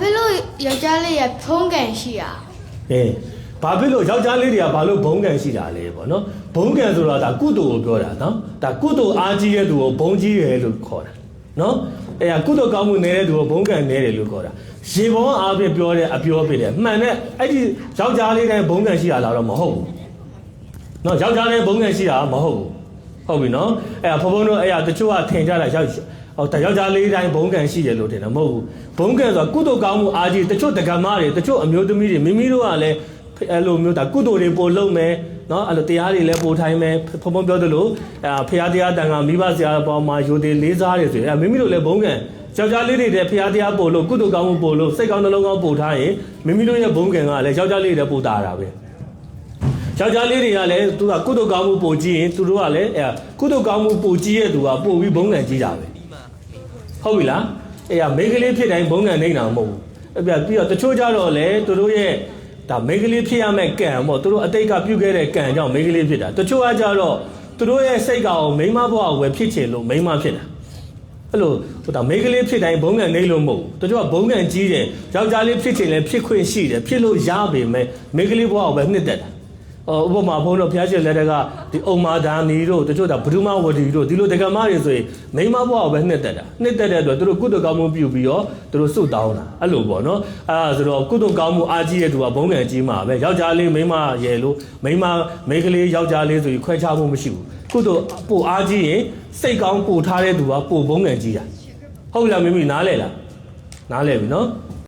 ဖေလို့ယောက်ျားလေးရဖုံးကန်ရှိရဘာဖြစ်လို့ယောက်ျားလေးတွေကဘာလို့ဘုံကန်ရှိတာလဲပေါ့နော်ဘုံကန်ဆိုတာဒါကုသိုလ်ကိုပြောတာနော်ဒါကုသိုလ်အားကြီးတဲ့သူကိုဘုံကြီးတယ်လို့ခေါ်တာနော်ကုသိုလ်ကောင်းမှုနေတဲ့သူကိုဘုံကန်နေတယ်လို့ခေါ်တာရေဘောအားဖြင့်ပြောတဲ့အပြောဖြစ်တယ်မှန်တဲ့အဲ့ဒီယောက်ျားလေးတိုင်းဘုံကန်ရှိတာလားတော့မဟုတ်ဘူးနော်ယောက်ျားလေးဘုံကန်ရှိတာမဟုတ်ဘူးဟုတ်ပြီနော်ဘုံဘုံတို့တချို့ကထင်ကြတာယောက်ျားလေးတိုင်းဘုံကန်ရှိတယ်လို့ထင်တာမဟုတ်ဘူးဘုံကန်ဆိုတာကုသိုလ်ကောင်းမှုအားကြီးတချို့တက္ကမတွေတချို့အမျိုးသမီးတွေမိမိတို့ကလည်းအဲ့လိုမျိုးဒါကုသိုလ်တွေပို့လုပ်မယ်နော်အဲ့လိုတရားတွေလည်းပို့ထိုင်းမယ်ဘုံဘုံပြောသလိုဖရာတရားတန်ခါမိဘဆရာပေါ်မှာယူသေးလေးစားတယ်ဆိုရင်မိမိတို့လည်းဘုံကန်ယောက်ျားလေးတွေတဲ့ဖရာတရားပို့လို့ကုသိုလ်ကောင်းမှုပို့လို့စိတ်ကောင်းနှလုံးကောင်းပို့ထားရင်မိမိတို့ရဲ့ဘုံကန်ကလည်းယောက်ျားလေးတွေပို့တာတာပဲယောက်ျားလေးတွေကလည်းသူကကုသိုလ်ကောင်းမှုပို့ကြည့်ရင်သူတို့ကလည်းကုသိုလ်ကောင်းမှုပို့ကြည့်ရဲ့သူကပို့ပြီးဘုံကန်ကြည့်တာပဲဟုတ်ပြီလားမိန်းကလေးဖြစ်တိုင်းဘုံကန်နေတာမဟုတ်ဘူးပြီးတော့တချို့ကြတော့လေသူတို့ရဲ့ဒါမိန်းကလေးဖြစ်ရမယ့်ကံပေါ့သူတို့အတိတ်ကပြုခဲ့တဲ့ကံကြောင့်မိန်းကလေးဖြစ်တာတချို့ကကြတော့သူတို့ရဲ့စိတ်ကောင်မိန်းမဘဝဝယ်ဖြစ်ချင်လို့မိန်းမဖြစ်တာအဲ့လိုဒါမိန်းကလေးဖြစ်တိုင်းဘုံကန်နေလို့မဟုတ်ဘူးတချို့ကဘုံကန်ကြီးတယ်ယောက်ျားလေးဖြစ်ချင်လည်းဖြစ်ခွင့်ရှိတယ်ဖြစ်လို့ရပေမဲ့မိန်းကလေးဘဝကိုပဲနှစ်သက်တာဥပမာဘုန်းတော်ဘုရားရှင်လက်ထက်ကဒီအုံမာဒါနီတို့တချို့ဒါဘဒုမဝတီတို့ဒီလိုတက္ကမတွေဆိုရင်မိန်းမဘဝကိုပဲနှစ်သက်တာနှစ်သက်တဲ့အတွက်သူတို့ကုသိုလ်ကောင်းမှုပြုပြီးတော့သူတို့စုတောင်းတာအဲ့လိုပေါ့နော်ဆိုတော့ကုသိုလ်ကောင်းမှုအားကြီးတဲ့သူကဘုံကန်ကြီးမှာပဲယောက်ျားလေးမိန်းမရယ်လို့မိန်းကလေးယောက်ျားလေးဆိုရင်ခွဲခြားမှုမရှိဘူးကုသိုလ်ပို့အားကြီးရင်စိတ်ကောင်းပို့ထားတဲ့သူကပို့ဘုံကန်ကြီးတာဟုတ်လားမိမိနားလဲလားနားလဲပြီနော်